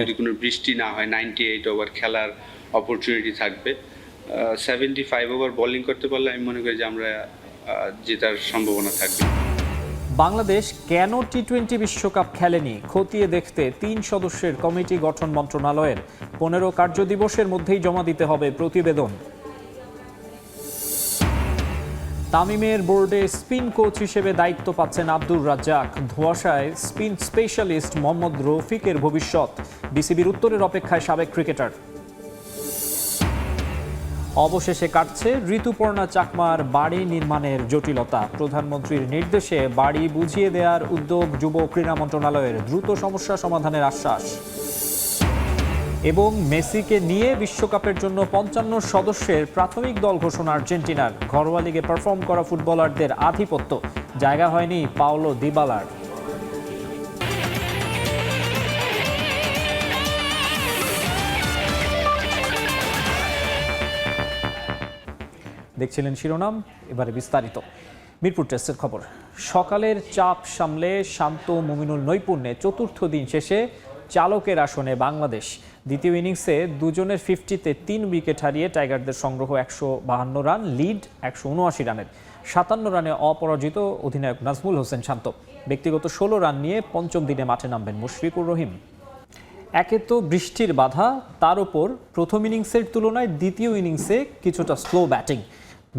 যদি কোনো বৃষ্টি না হয় 98 ওভার খেলার অপরচুনিটি থাকবে। 75 ওভার বোলিং করতে পারলে আমি মনে করি যে আমরা জেতার সম্ভাবনা থাকবে। বাংলাদেশ কেন টি-20 বিশ্বকাপ খেলেনি খতিয়ে দেখতে 3 সদস্যের কমিটি গঠন মন্ত্রণালয়ের 15 কার্যদিবসের মধ্যেই জমা দিতে হবে প্রতিবেদন। তামিমের বোর্ডে স্পিন কোচ হিসেবে দায়িত্ব পাচ্ছেন আব্দুর রাজ্জাক। ধোঁয়াশায় স্পিন স্পেশালিস্ট মোহাম্মদ রফিকের ভবিষ্যৎ। বিসিবির উত্তরের অপেক্ষায় সাবেক ক্রিকেটার। অবশেষে কাটছে ঋতুপর্ণা চাকমার বাড়ি নির্মাণের জটিলতা। প্রধানমন্ত্রীর নির্দেশে বাড়ি বুঝিয়ে দেওয়ার উদ্যোগ যুব ক্রীড়া মন্ত্রণালয়ের। দ্রুত সমস্যা সমাধানের আশ্বাস। এবং মেসিকে নিয়ে বিশ্বকাপের জন্য 55 সদস্যের প্রাথমিক দল ঘোষণা আর্জেন্টিনার। ঘরোয়া লিগে পারফর্ম করা ফুটবলারদের আধিপত্য, জায়গা হয়নি পাওলো দিবালার। দেখছিলেন শিরোনাম, এবারে বিস্তারিত। মিরপুর টেস্টের খবর। সকালের চাপ সামলে শান্ত মুমিনুল নৈপুণ্যে চতুর্থ দিন শেষে চালকের আসনে বাংলাদেশ। দ্বিতীয় ইনিংসে দুজনের 50-তে 3 উইকেট হারিয়ে টাইগারদের সংগ্রহ 152 রান, লিড 179 রানের। 57 রানে অপরাজিত অধিনায়ক নাজমুল হোসেন শান্ত। ব্যক্তিগত 16 রান নিয়ে পঞ্চম দিনে মাঠে নামবেন মুশফিকুর রহিম। একে তো বৃষ্টির বাধা, তার উপর প্রথম ইনিংসের তুলনায় দ্বিতীয় ইনিংসে কিছুটা স্লো ব্যাটিং।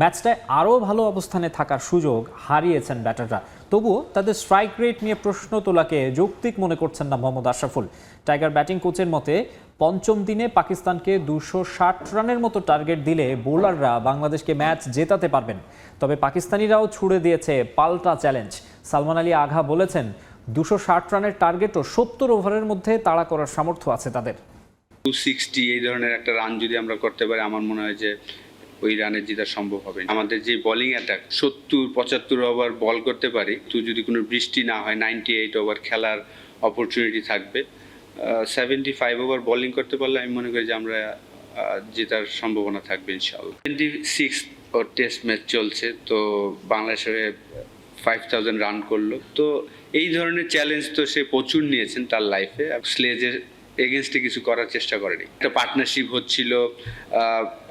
ম্যাচটায় আরও ভালো অবস্থানে থাকার সুযোগ হারিয়েছেন ব্যাটাররা। তবুও তাদের স্ট্রাইক রেট নিয়ে প্রশ্ন তোলাকে যৌক্তিক মনে করছেন না মোহাম্মদ আশরাফুল। টাইগার ব্যাটিং কোচের মতে পঞ্চম দিনে পাকিস্তানকে 260 রানের মতো টার্গেট দিলে বোলাররা বাংলাদেশকে ম্যাচ জেতাতে পারবেন। তবে পাকিস্তানিরাও ছুড়ে দিয়েছে পাল্টা চ্যালেঞ্জ। সালমান আলী আঘা বলেছেন 260 রানের টার্গেটও 70 ওভারের মধ্যে তাড়া করার সামর্থ্য আছে তাদের। 260 এই ধরনের একটা রান যদি আমরা করতে পারি, আমার মনে হয় যে ওই রানে জেতা সম্ভব হবে। আমাদের যে বোলিং অ্যাটাক 70-75 ওভার বল করতে পারি, তো যদি কোনো বৃষ্টি না হয় 98 ওভার খেলার অপরচুনিটি থাকবে। 75 ওভার বোলিং করতে পারলে আমি মনে করি যে আমরা জেতার সম্ভাবনা থাকবে ইনশাআল্লাহ। 26 টেস্ট ম্যাচ চলছে, তো বাংলাদেশে 5000 রান করলো। তো এই ধরনের চ্যালেঞ্জ তো সে প্রচুর নিয়েছেন তার লাইফে। স্লেজের এগেনস্টে কিছু করার চেষ্টা করেনি। একটা পার্টনারশিপ হচ্ছিল,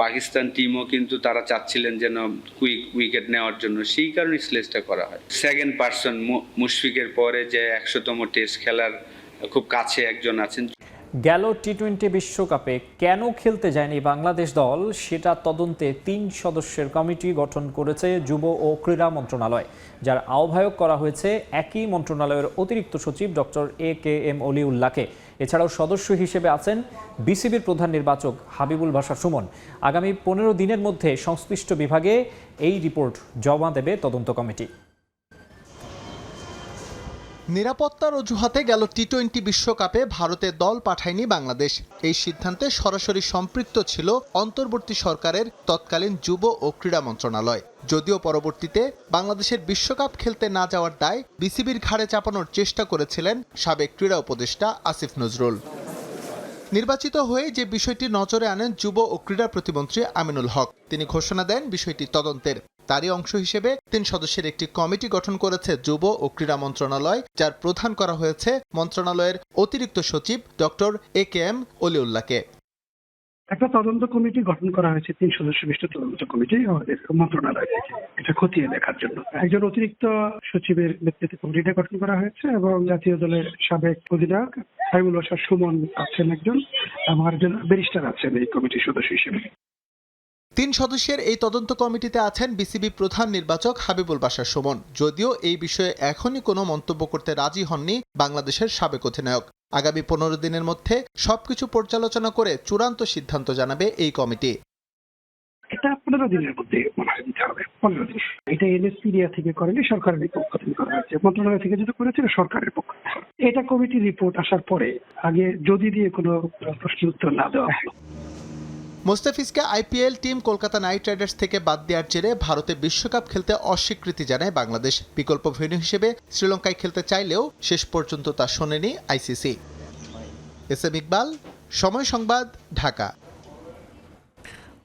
পাকিস্তান টিমও কিন্তু তারা চাচ্ছিলেন যেন কুইক উইকেট নেওয়ার জন্য, সেই কারণে স্লেজটা করা হয়। সেকেন্ড পার্সন মুশফিকের পরে যে 100তম টেস্ট খেলার খুব কাছে একজন আছেন। গেল টি-20 বিশ্বকাপে কেন খেলতে যায়নি বাংলাদেশ দল সেটা তদন্তে 3 সদস্যের কমিটি গঠন করেছে যুব ও ক্রীড়া মন্ত্রণালয়, যার আহ্বায়ক করা হয়েছে একই মন্ত্রণালয়ের অতিরিক্ত সচিব ডক্টর AKM অলিউল্লাহকে। এছাড়াও সদস্য হিসেবে আছেন বিসিবির প্রধান নির্বাচক হাবিবুল বাশার সুমন। আগামী 15 দিনের মধ্যে সংশ্লিষ্ট বিভাগে এই রিপোর্ট জমা দেবে তদন্ত কমিটি। নিরাপত্তার অজুহাতে গেল টি-20 বিশ্বকাপে ভারতে দল পাঠায়নি বাংলাদেশ। এই সিদ্ধান্তে সরাসরি সম্পৃক্ত ছিল অন্তর্বর্তী সরকারের তৎকালীন যুব ও ক্রীড়া মন্ত্রণালয়। যদিও পরবর্তীতে বাংলাদেশের বিশ্বকাপ খেলতে না যাওয়ার দায় বিসিবির ঘাড়ে চাপানোর চেষ্টা করেছিলেন সাবেক ক্রীড়া উপদেষ্টা আসিফ নজরুল। নির্বাচিত হয়ে যে বিষয়টি নজরে আনেন যুব ও ক্রীড়া প্রতিমন্ত্রী আমিনুল হক। তিনি ঘোষণা দেন বিষয়টি তদন্তের। তারই অংশ হিসেবে 3 সদস্যের একটি কমিটি গঠন করেছে যুব ও ক্রীড়া মন্ত্রণালয়, যার প্রধান করা হয়েছে মন্ত্রণালয়ের অতিরিক্ত সচিব ডক্টর AKM অলিউল্লাহকে। একটা তদন্ত কমিটি গঠন করা হয়েছে, 3 সদস্য বিশিষ্ট তদন্ত কমিটি আমাদের মন্ত্রণালয় থেকে, এটা খতিয়ে দেখার জন্য। একজন অতিরিক্ত সচিবের নেতৃত্বে কমিটিটা গঠন করা হয়েছে এবং জাতীয় দলের সাবেক অধিনায়ক হাবিবুল বাশার সুমন আছেন একজন, এবং একজন ব্যারিস্টার আছেন এই কমিটির সদস্য হিসেবে। 3 সদস্যের এই তদন্ত কমিটিতে আছেন বিসিবি প্রধান নির্বাচক হাবিবুল বাশার সুমন। যদিও এই বিষয়ে এখনই কোনো মন্তব্য করতে রাজি হননি বাংলাদেশের সাবেক অধিনায়ক। আগামী 15 দিনের মধ্যে সবকিছু পর্যালোচনা করে চূড়ান্ত সিদ্ধান্ত জানাবে এই কমিটি। এটা 15 দিনের মধ্যে মনে হয় দিতে হবে। 15 দিন। এটা এনএসপিডিয়া থেকে করেনি, সরকারের রিপোর্ট গঠন করা হয়েছে। মন্ত্রণালয় থেকে যেটা করেছে সরকারের পক্ষ। এটা কমিটির রিপোর্ট আসার পরে আগে যদি দিয়ে কোনো প্রশ্ন উত্তর না দেওয়া হয়। মোস্তাফিজকে IPL team Kolkata night Riders থেকে বাদ দেওয়ার জেরে ভারতে বিশ্বকাপ খেলতে অস্বীকৃতি জানায় বাংলাদেশ। বিকল্প ভেন্যু হিসেবে শ্রীলঙ্কায় খেলতে চাইলেও শেষ পর্যন্ত তা শোনেনি ICC। SM ইকবাল, সময় সংবাদ, ঢাকা।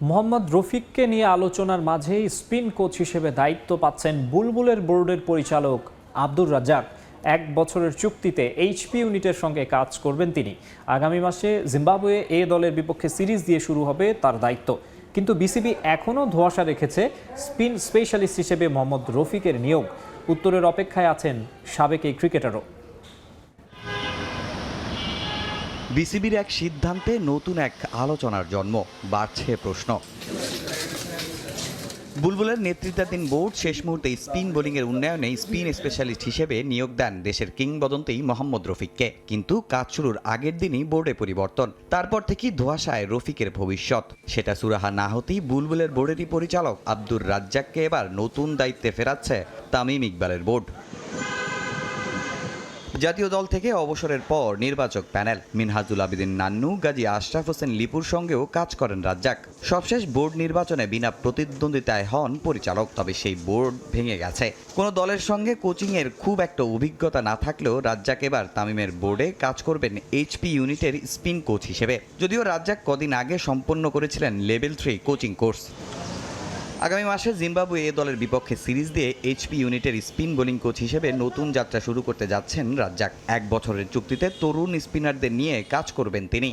মোহাম্মদ রফিককে নিয়ে আলোচনার মাঝেই স্পিন কোচ হিসেবে দায়িত্ব পাচ্ছেন বুলবুলের বোর্ডের পরিচালক আব্দুর রাজ্জাক। 1 বছরের চুক্তিতে এইচপি ইউনিটের সঙ্গে কাজ করবেন তিনি। আগামী মাসে জিম্বাবুয়ে এ দলের বিপক্ষে সিরিজ দিয়ে শুরু হবে তার দায়িত্ব। কিন্তু বিসিবি এখনও ধোঁয়াশা রেখেছে স্পিন স্পেশালিস্ট হিসেবে মোহাম্মদ রফিকের নিয়োগ। উত্তরের অপেক্ষায় আছেন সাবেক এই ক্রিকেটারও। বিসিবির এক সিদ্ধান্তে নতুন এক আলোচনার জন্ম, বাড়ছে প্রশ্ন। বুলবুলের নেতৃত্বাধীন বোর্ড শেষ মুহূর্তে স্পিন বোলিংয়ের উন্নয়নে স্পিন স্পেশালিস্ট হিসেবে নিয়োগ দেন দেশের কিংবদন্তি মোহাম্মদ রফিককে। কিন্তু কাজ শুরুর আগের দিনই বোর্ডে পরিবর্তন। তারপর থেকেই ধোঁয়াশায় রফিকের ভবিষ্যৎ। সেটা সুরাহা না হতেই বুলবুলের বোর্ডেরই পরিচালক আব্দুর রাজ্জাককে এবার নতুন দায়িত্বে ফেরাচ্ছে তামিম ইকবালের বোর্ড। জাতীয় দল থেকে অবসরের পর নির্বাচক প্যানেল মিনহাজুল আবেদিন নান্নু, গাজী আশরাফ হোসেন লিপুর সঙ্গেও কাজ করেন রাজ্জাক। সবশেষ বোর্ড নির্বাচনে বিনা প্রতিদ্বন্দ্বিতায় হন পরিচালক। তবে সেই বোর্ড ভেঙে গেছে। কোনো দলের সঙ্গে কোচিংয়ের খুব একটা অভিজ্ঞতা না থাকলেও রাজ্জাক এবার তামিমের বোর্ডে কাজ করবেন এইচপি ইউনিটের স্পিন কোচ হিসেবে। যদিও রাজ্জাক কদিন আগে সম্পন্ন করেছিলেন লেভেল 3 কোচিং কোর্স। আগামী মাসে জিম্বাবুয়ে এ দলের বিপক্ষে সিরিজ দিয়ে এইচপি ইউনিটের স্পিন বোলিং কোচ হিসেবে নতুন যাত্রা শুরু করতে যাচ্ছেন রাজ্জাক। 1 বছরের চুক্তিতে তরুণ স্পিনারদের নিয়ে কাজ করবেন তিনি।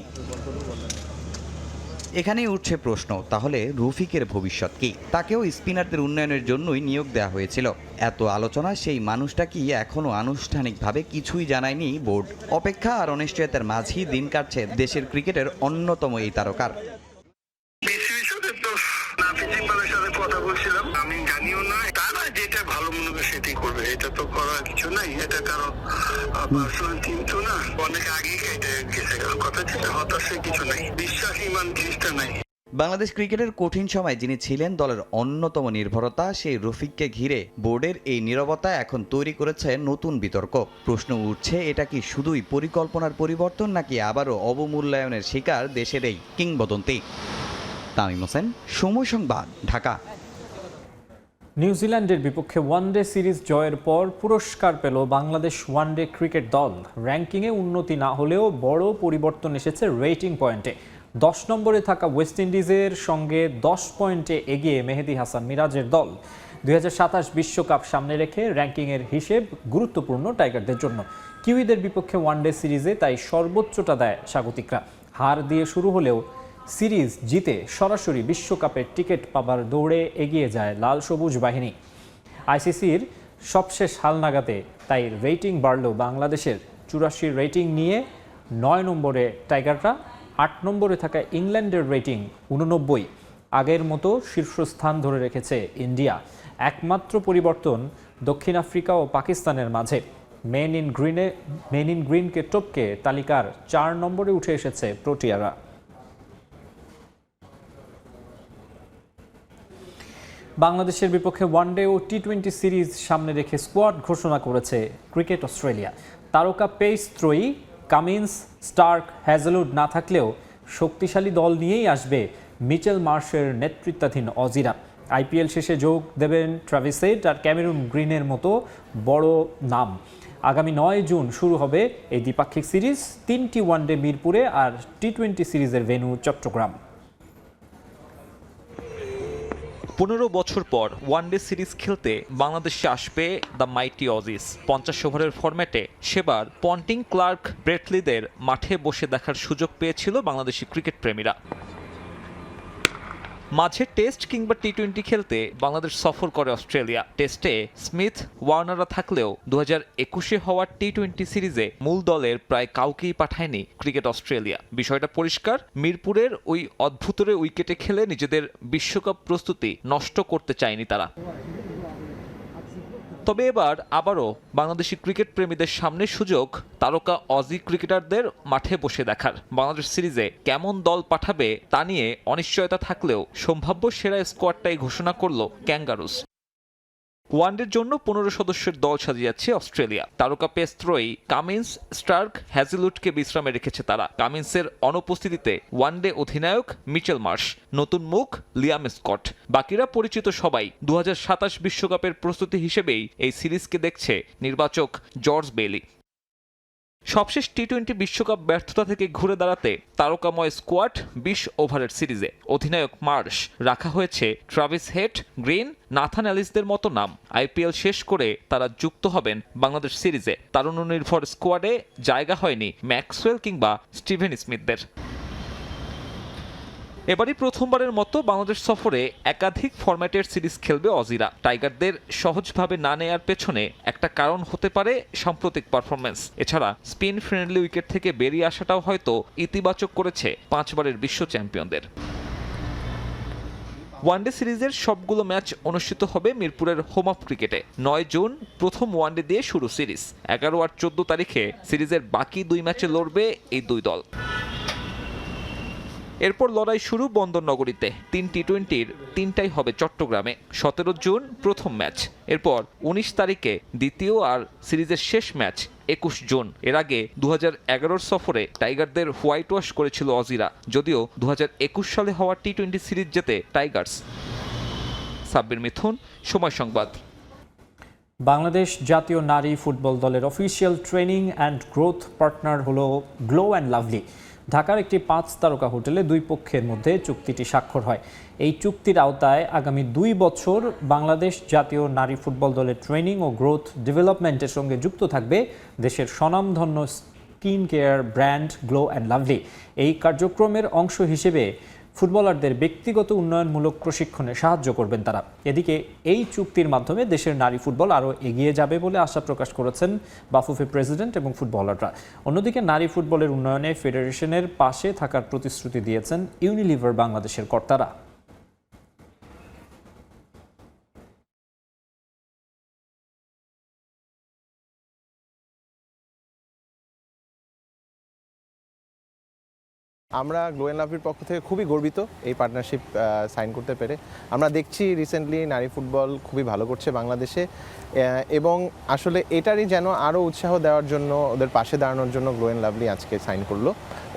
এখানেই উঠছে প্রশ্ন, তাহলে রফিকের ভবিষ্যৎ কি? তাকেও স্পিনারদের উন্নয়নের জন্যই নিয়োগ দেওয়া হয়েছিল। এত আলোচনা, সেই মানুষটা কি এখনও আনুষ্ঠানিকভাবে কিছুই জানায়নি বোর্ড? অপেক্ষা আর অনিশ্চয়তার মাঝেই দিন কাটছে দেশের ক্রিকেটের অন্যতম এই তারকার। কথা বলছিলাম, আমি জানিও না, তারা যেটা ভালো মনে করে সেটাই করবে। এটা তো করার কিছু নাই, এটা কারো পার্সোনাল চিন্তা না, অনেক আগেই কেটে গেছে। কথা ছিল, হতাশার কিছু নাই, বিশ্বাস ইমান জিনিসটা নাই। বাংলাদেশ ক্রিকেটের কঠিন সময় যিনি ছিলেন দলের অন্যতম নির্ভরতা, সেই রফিককে ঘিরে বোর্ডের এই নীরবতা এখন তৈরি করেছে নতুন বিতর্ক। প্রশ্ন উঠছে, এটা কি শুধুই পরিকল্পনার পরিবর্তন, নাকি আবারও অবমূল্যায়নের শিকার দেশের এই কিংবদন্তি? তামিম হোসেন, সময় সংবাদ, ঢাকা। নিউজিল্যান্ডের বিপক্ষে ওয়ানডে সিরিজ জয়ের পর পুরস্কার পেল বাংলাদেশ ওয়ানডে ক্রিকেট দল। র্যাঙ্কিংয়ে উন্নতি না হলেও বড় পরিবর্তন এসেছে রেটিং পয়েন্টে। 10 নম্বরে থাকা ওয়েস্ট ইন্ডিজের সঙ্গে 10 পয়েন্টে এগিয়ে মেহেদী হাসান মিরাজের দল। 2027 বিশ্বকাপ সামনে রেখে র্যাঙ্কিংয়ের হিসেব গুরুত্বপূর্ণ টাইগারদের জন্য। কিউইদের বিপক্ষে ওয়ানডে সিরিজে তাই সর্বোচ্চটা দেয় স্বাগতিকরা। হার দিয়ে শুরু হলেও সিরিজ জিতে সরাসরি বিশ্বকাপের টিকিট পাবার দৌড়ে এগিয়ে যায় লাল সবুজ বাহিনী। আইসিসির সবশেষ হালনাগাদে তাই রেটিং বাড়ল বাংলাদেশের। 84 রেটিং নিয়ে 9 নম্বরে টাইগাররা, 8 নম্বরে থাকা ইংল্যান্ডের রেটিং 89। আগের মতো শীর্ষস্থান ধরে রেখেছে ইন্ডিয়া। একমাত্র পরিবর্তন দক্ষিণ আফ্রিকা ও পাকিস্তানের মাঝে। মেন ইন গ্রিনকে টপকে তালিকার 4 নম্বরে উঠে এসেছে প্রোটিয়ারা। বাংলাদেশের বিপক্ষে ওয়ানডে ও টি20 সিরিজ সামনে রেখে স্কোয়াড ঘোষণা করেছে ক্রিকেট অস্ট্রেলিয়া। তারকা পেস ত্রয়ী কামিন্স, স্টার্ক, হ্যাজেলউড না থাকলেও শক্তিশালী দল নিয়েই আসবে মিচেল মার্শের নেতৃত্বাধীন অজিরা। আইপিএল শেষে যোগ দেবেন ট্রাভিস হেড আর ক্যামেরুন গ্রিনের মতো বড় নাম। আগামী 9 জুন শুরু হবে এই দ্বিপাক্ষিক সিরিজ। 3টি ওয়ানডে মিরপুরে আর টি20 সিরিজের ভেন্যু চট্টগ্রাম। 15 বছর পর ওয়ানডে সিরিজ খেলতে বাংলাদেশে আসবে দ্য মাইটি অজিস। 50 ওভারের ফরম্যাটে সেবার পন্টিং, ক্লার্ক, ব্রেটলিদের মাঠে বসে দেখার সুযোগ পেয়েছিল বাংলাদেশি ক্রিকেট প্রেমীরা। মাঝে টেস্ট কিংবা টি20 খেলতে বাংলাদেশ সফর করে অস্ট্রেলিয়া। টেস্টে স্মিথ, ওয়ার্নাররা থাকলেও 2021-এ হওয়ার টি20 সিরিজে মূল দলের প্রায় কাউকেই পাঠায়নি ক্রিকেট অস্ট্রেলিয়া। বিষয়টা পরিষ্কার, মিরপুরের ওই অদ্ভুতরে উইকেটে খেলে নিজেদের বিশ্বকাপ প্রস্তুতি নষ্ট করতে চায়নি তারা। তবে এবার আবারও বাংলাদেশি ক্রিকেট প্রেমীদের সামনে সুযোগ তারকা অজি ক্রিকেটারদের মাঠে বসে দেখার। বাংলাদেশ সিরিজে কেমন দল পাঠাবে তা নিয়ে অনিশ্চয়তা থাকলেও সম্ভাব্য সেরা স্কোয়াডটাই ঘোষণা করল ক্যাঙ্গারুস। ওয়ানডের জন্য 15 সদস্যের দল সাজিয়েছে অস্ট্রেলিয়া। তারকা পেস ত্রয়ী কামিন্স, স্টার্ক, হ্যাজেলউডকে বিশ্রামে রেখেছে তারা। কামিন্সের অনুপস্থিতিতে ওয়ানডে অধিনায়ক মিচেল মার্শ, নতুন মুখ লিয়াম স্কট। বাকিরা পরিচিত সবাই। 2027 বিশ্বকাপের প্রস্তুতি হিসেবেই এই সিরিজকে দেখছে নির্বাচক জর্জ বেইলি। সবশেষ টি-20 বিশ্বকাপ ব্যর্থতা থেকে ঘুরে দাঁড়াতে তারকাময় স্কোয়াড 20 ওভারের সিরিজে অধিনায়ক মার্শ রাখা হয়েছে ট্রাভিস হেড, গ্রিন, নাথান এলিসদের মতো নাম। আইপিএল শেষ করে তারা যুক্ত হবেন বাংলাদেশ সিরিজে। তারুণ্য নির্ভর স্কোয়াডে জায়গা হয়নি ম্যাক্সওয়েল কিংবা স্টিভেন স্মিথদের। এবারই প্রথমবারের মতো বাংলাদেশ সফরে একাধিক ফরম্যাটের সিরিজ খেলবে অজিরা। টাইগারদের সহজভাবে না নেয়ার পেছনে একটা কারণ হতে পারে সাম্প্রতিক পারফরম্যান্স। এছাড়া স্পিন ফ্রেন্ডলি উইকেট থেকে বেরিয়ে আসাটাও হয়তো ইতিবাচক করেছে 5 বারের বিশ্ব চ্যাম্পিয়নদের। ওয়ানডে সিরিজের সবগুলো ম্যাচ অনুষ্ঠিত হবে মিরপুরের হোম অফ ক্রিকেটে। 9 জুন প্রথম ওয়ানডে দিয়ে শুরু সিরিজ। 11 আর 14 তারিখে সিরিজের বাকি 2 ম্যাচে লড়বে এই 2 দল। এরপর লড়াই শুরু বন্দরনগরীতে। 3 টি-20-র 3টাই হবে চট্টগ্রামে। 17 জুন প্রথম ম্যাচ, এরপর 19 তারিখে দ্বিতীয় আর সিরিজের শেষ ম্যাচ 21 জুন। এর আগে 2011 সফরে টাইগারদের হোয়াইট ওয়াশ করেছিল অজিরা, যদিও 2021 সালে হওয়া টি-20 সিরিজ জেতে টাইগার্স। সাব্বির মিথুন, সময় সংবাদ। বাংলাদেশ জাতীয় নারী ফুটবল দলের official training and growth partner হলো গ্লো অ্যান্ড লাভলি। ঢাকার একটি 5 তারকা হোটেলে 2 পক্ষের মধ্যে চুক্তিটি স্বাক্ষর হয়। এই চুক্তির আওতায় আগামী 2 বছর বাংলাদেশ জাতীয় নারী ফুটবল দলের ট্রেনিং ও গ্রোথ ডেভেলপমেন্টের সঙ্গে যুক্ত থাকবে দেশের স্বনামধন্য skin care brand glow and lovely. এই কার্যক্রমের অংশ হিসেবে ফুটবলারদের ব্যক্তিগত উন্নয়নমূলক প্রশিক্ষণে সাহায্য করবেন তারা। এদিকে এই চুক্তির মাধ্যমে দেশের নারী ফুটবল আরও এগিয়ে যাবে বলে আশা প্রকাশ করেছেন বাফুফে প্রেসিডেন্ট এবং ফুটবলাররা। অন্যদিকে নারী ফুটবলের উন্নয়নে ফেডারেশনের পাশে থাকার প্রতিশ্রুতি দিয়েছেন ইউনিলিভার বাংলাদেশের কর্তারা। আমরা গ্লো অ্যান্ড লাভলির পক্ষ থেকে খুবই গর্বিত এই পার্টনারশিপ সাইন করতে পেরে। আমরা দেখছি রিসেন্টলি নারী ফুটবল খুবই ভালো করছে বাংলাদেশে, এবং আসলে এটারই যেন আরও উৎসাহ দেওয়ার জন্য, ওদের পাশে দাঁড়ানোর জন্য গ্লো অ্যান্ড লাভলি আজকে সাইন করলো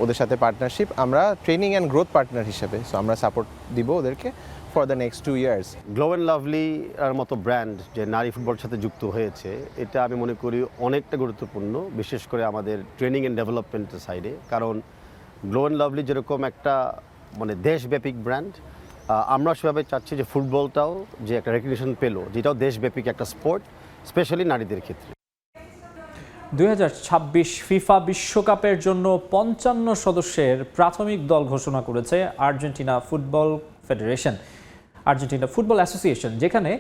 ওদের সাথে পার্টনারশিপ। আমরা ট্রেনিং অ্যান্ড গ্রোথ পার্টনার হিসেবে, সো আমরা সাপোর্ট দিব ওদেরকে for the next 2 years. Glow and lovely এর মতো ব্র্যান্ড যে নারী ফুটবলের সাথে যুক্ত হয়েছে, এটা আমি মনে করি অনেকটা গুরুত্বপূর্ণ, বিশেষ করে আমাদের ট্রেনিং অ্যান্ড ডেভেলপমেন্টের সাইডে। কারণ গ্লো অ্যান্ড লাভলি যেরকম একটা দেশব্যাপী ব্র্যান্ড, আমরা সেভাবে চাচ্ছি যে ফুটবলটাও যে একটা রেকগনিশন পেলো, যেটাও দেশব্যাপী একটা স্পোর্ট, স্পেশালি নারীদের ক্ষেত্রে। 2026 ফিফা বিশ্বকাপের জন্য 55 সদস্যের প্রাথমিক দল ঘোষণা করেছে Argentina football federation, Argentina football association, যেখানে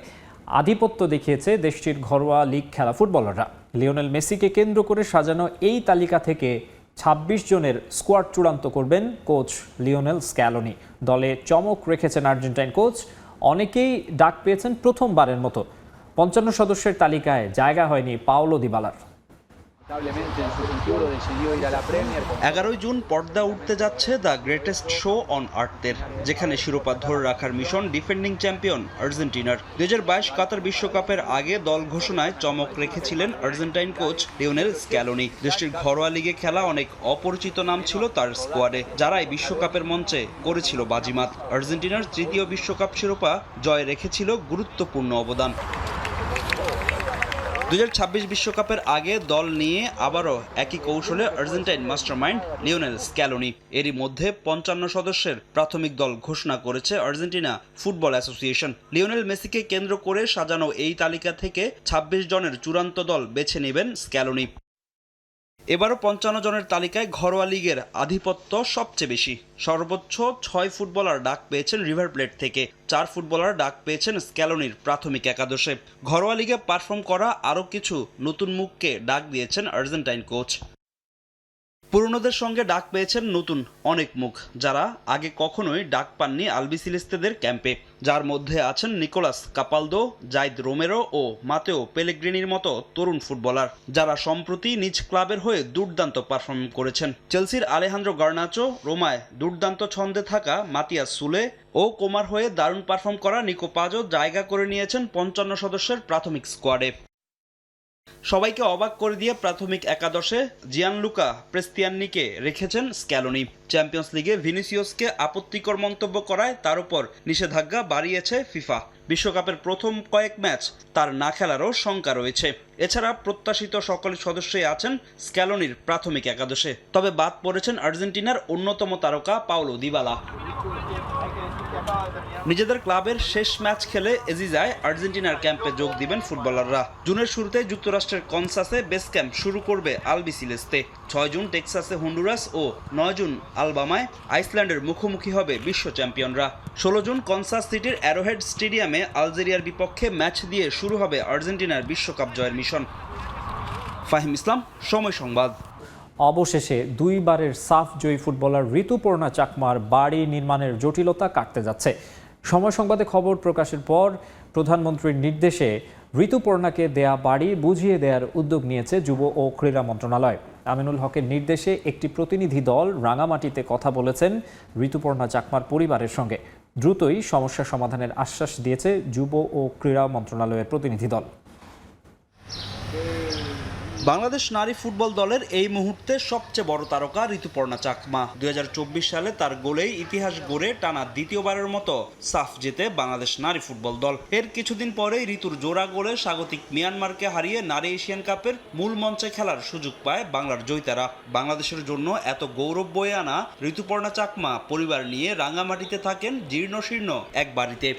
আধিপত্য দেখিয়েছে দেশটির ঘরোয়া লিগ খেলা ফুটবলাররা। লিওনেল মেসিকে কেন্দ্র করে সাজানো এই তালিকা থেকে 26 জনের স্কোয়াড চূড়ান্ত করবেন কোচ লিওনেল স্ক্যালোনি। দলে চমক রেখেছেন আর্জেন্টাইন কোচ, অনেকেই ডাক পেয়েছেন প্রথমবারের মতো। 55 সদস্যের তালিকায় জায়গা হয়নি পাওলো দিবালার। 11 জুন পর্দা উঠতে যাচ্ছে দ্য গ্রেটেস্ট শো অন আর্থের, যেখানে শিরোপা ধরে রাখার মিশন ডিফেন্ডিং চ্যাম্পিয়ন আর্জেন্টিনার। 2022 কাতার বিশ্বকাপের আগে দল ঘোষণায় চমক রেখেছিলেন আর্জেন্টাইন কোচ লিওনেল স্ক্যালোনি। দেশটির ঘরোয়া লিগে খেলা অনেক অপরিচিত নাম ছিল তার স্কোয়াডে, যারাই বিশ্বকাপের মঞ্চে করেছিল বাজিমাত। আর্জেন্টিনার 3য় বিশ্বকাপ শিরোপা জয় রেখেছিল গুরুত্বপূর্ণ অবদান। 2026 বিশ্বকাপের আগে দল নিয়ে আবারও একই কৌশলে আর্জেন্টাইন মাস্টারমাইন্ড লিওনেল স্ক্যালোনি। এরই মধ্যে 55 সদস্যের প্রাথমিক দল ঘোষণা করেছে আর্জেন্টিনা ফুটবল অ্যাসোসিয়েশন। লিওনেল মেসিকে কেন্দ্র করে সাজানো এই তালিকা থেকে 26 জনের চূড়ান্ত দল বেছে নেবেন স্ক্যালোনি। এবারও 55 জনের তালিকায় ঘরোয়া লিগের আধিপত্য সবচেয়ে বেশি। সর্বোচ্চ 6 ফুটবলার ডাক পেয়েছেন রিভার প্লেট থেকে, 4 ফুটবলার ডাক পেয়েছেন স্ক্যালোনির প্রাথমিক একাদশে। ঘরোয়া লিগে পারফর্ম করা আরও কিছু নতুন মুখকে ডাক দিয়েছেন আর্জেন্টাইন কোচ। পুরনোদের সঙ্গে ডাক পেয়েছেন নতুন অনেক মুখ, যারা আগে কখনোই ডাক পাননি আলবিসেলেস্তেদের ক্যাম্পে, যার মধ্যে আছেন নিকোলাস কাপালদো, জাইদ রোমেরো ও মাতেও পেলেগ্রিনির মতো তরুণ ফুটবলার, যারা সম্প্রতি নিজ ক্লাবের হয়ে দুর্দান্ত পারফর্ম করেছেন। চেলসির আলেহান্দ্রো গার্নাচো, রোমায় দুর্দান্ত ছন্দে থাকা মাতিয়াস সুলে ও কোমার হয়ে দারুণ পারফর্ম করা নিকো পাজো জায়গা করে নিয়েছেন 55 সদস্যের প্রাথমিক স্কোয়াডে। সবাইকে অবাক করে দিয়ে প্রাথমিক একাদশে জিয়ানলুকা প্রেস্তিয়ানিকে রেখেছেন স্ক্যালোনি। চ্যাম্পিয়ন্স লিগে ভিনিসিয়াসকে আপত্তিকর মন্তব্য করায় তার উপর নিষেধাজ্ঞা বাড়িয়েছে ফিফা। বিশ্বকাপের প্রথম কয়েক ম্যাচ তার না খেলারও শঙ্কা রয়েছে। এছাড়া প্রত্যাশিত সকল সদস্যই আছেন স্ক্যালোনির প্রাথমিক একাদশে, তবে বাদ পড়েছেন আর্জেন্টিনার অন্যতম তারকা পাওলো দিবালা। নিজেদের ক্লাবের শেষ ম্যাচ খেলে এজিজায় আর্জেন্টিনার ক্যাম্পে যোগ দিবেন ফুটবলাররা। জুনের শুরুতে যুক্তরাষ্ট্রের কনসাসে বেস ক্যাম্প শুরু করবে আলবিসিলেস্তে। 6 জুন টেক্সাসে হন্ডুরাস ও 9 জুন আলবামায় আইসল্যান্ডের মুখোমুখি হবে বিশ্ব চ্যাম্পিয়নরা। 16 জুন কনসাস সিটির অ্যারোহেড স্টেডিয়ামে আলজেরিয়ার বিপক্ষে ম্যাচ দিয়ে শুরু হবে আর্জেন্টিনার বিশ্বকাপ জয়ের মিশন। ফাহিম ইসলাম, সময় সংবাদ। অবশেষে দুইবারের সাফ জয়ী ফুটবলার ঋতুপর্ণা চাকমার বাড়ি নির্মাণের জটিলতা কাটতে যাচ্ছে। সময় সংবাদে খবর প্রকাশের পর প্রধানমন্ত্রীর নির্দেশে ঋতুপর্ণাকে দেয়া বাড়ি বুঝিয়ে দেওয়ার উদ্যোগ নিয়েছে যুব ও ক্রীড়া মন্ত্রণালয়। আমিনুল হকের নির্দেশে একটি প্রতিনিধি দল রাঙামাটিতে কথা বলেছেন ঋতুপর্ণা চাকমার পরিবারের সঙ্গে। দ্রুতই সমস্যা সমাধানের আশ্বাস দিয়েছে যুব ও ক্রীড়া মন্ত্রণালয়ের প্রতিনিধি দল। বাংলাদেশ নারী ফুটবল দলের এই মুহূর্তে সবচেয়ে বড় তারকা ঋতুপর্ণা চাকমা। 2024 সালে তার গোলেই ইতিহাস গড়ে টানা দ্বিতীয়বারের মতো সাফ জেতে বাংলাদেশ নারী ফুটবল দল। এর কিছুদিন পরেই ঋতুর জোড়া গোলে স্বাগতিক মিয়ানমারকে হারিয়ে নারী এশিয়ান কাপের মূল মঞ্চে খেলার সুযোগ পায় বাংলার জয়িতারা। বাংলাদেশের জন্য এত গৌরব বয়ে আনা ঋতুপর্ণা চাকমা পরিবার নিয়ে রাঙামাটিতে থাকেন জীর্ণশীর্ণ এক বাড়িতে।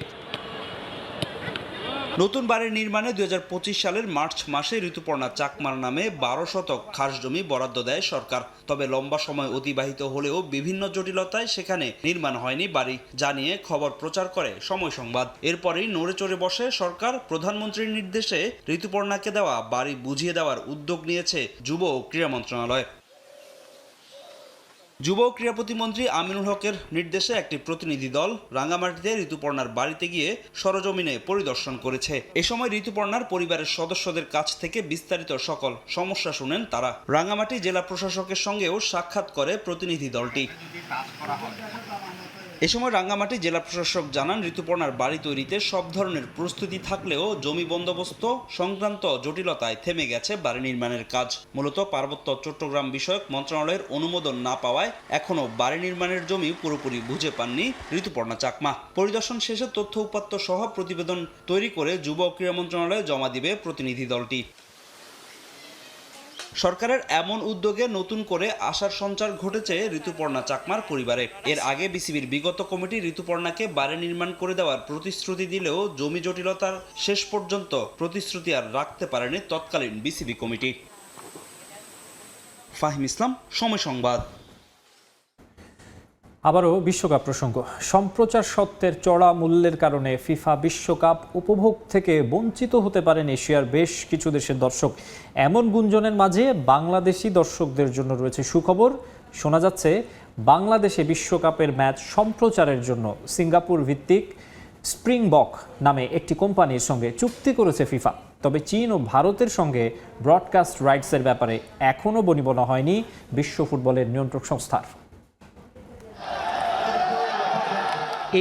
নতুন বাড়ির নির্মাণে 2025 সালের মার্চ মাসে ঋতুপর্ণা চাকমার নামে 12 শতক খাস জমি বরাদ্দ দেয় সরকার। তবে লম্বা সময় অতিবাহিত হলেও বিভিন্ন জটিলতায় সেখানে নির্মাণ হয়নি বাড়ি, জানিয়ে খবর প্রচার করে সময় সংবাদ। এরপরেই নড়ে চড়ে বসে সরকার। প্রধানমন্ত্রীর নির্দেশে ঋতুপর্ণাকে দেওয়া বাড়ি বুঝিয়ে দেওয়ার উদ্যোগ নিয়েছে যুব ও ক্রীড়া মন্ত্রণালয়। যুব ও ক্রীড়া প্রতিমন্ত্রী আমিনুল হকের নির্দেশে একটি প্রতিনিধি দল রাঙামাটিতে ঋতুপর্ণার বাড়িতে গিয়ে সরজমিনে পরিদর্শন করেছে। এ সময় ঋতুপর্ণার পরিবারের সদস্যদের কাছ থেকে বিস্তারিত সকল সমস্যা শুনেন তারা। রাঙামাটি জেলা প্রশাসকের সঙ্গেও সাক্ষাৎ করে প্রতিনিধি দলটি। এ সময় রাঙ্গামাটি জেলা প্রশাসক জানান, ঋতুপর্ণার বাড়ি তৈরিতে সব ধরনের প্রস্তুতি থাকলেও জমি বন্দোবস্ত সংক্রান্ত জটিলতায় থেমে গেছে বাড়ি নির্মাণের কাজ। মূলত পার্বত্য চট্টগ্রাম বিষয়ক মন্ত্রণালয়ের অনুমোদন না পাওয়ায় এখনও বাড়ি নির্মাণের জমি পুরোপুরি বুঝে পাননি ঋতুপর্ণা চাকমা। পরিদর্শন শেষে তথ্য উপাত্ত সহ প্রতিবেদন তৈরি করে যুব ও ক্রীড়া মন্ত্রণালয়ে জমা দিবে প্রতিনিধি দলটি। সরকারের এমন উদ্যোগে নতুন করে আশার সঞ্চার ঘটেছে ঋতুপর্ণা চাকমার পরিবারে। এর আগে বিসিবির বিগত কমিটি ঋতুপর্ণাকে বাড়ি নির্মাণ করে দেওয়ার প্রতিশ্রুতি দিলেও জমি জটিলতার শেষ পর্যন্ত প্রতিশ্রুতি আর রাখতে পারেনি তৎকালীন বিসিবি কমিটি। ফাহিম ইসলাম, সময় সংবাদ। আবারও বিশ্বকাপ প্রসঙ্গ। সম্প্রচার সত্ত্বের চড়া মূল্যের কারণে ফিফা বিশ্বকাপ উপভোগ থেকে বঞ্চিত হতে পারেন এশিয়ার বেশ কিছু দেশের দর্শক। এমন গুঞ্জনের মাঝে বাংলাদেশি দর্শকদের জন্য রয়েছে সুখবর। শোনা যাচ্ছে বাংলাদেশে বিশ্বকাপের ম্যাচ সম্প্রচারের জন্য সিঙ্গাপুর ভিত্তিক স্প্রিংবক নামে একটি কোম্পানির সঙ্গে চুক্তি করেছে ফিফা। তবে চীন ও ভারতের সঙ্গে ব্রডকাস্ট রাইটসের ব্যাপারে এখনও বনিবনা হয়নি বিশ্ব ফুটবলের নিয়ন্ত্রক সংস্থার।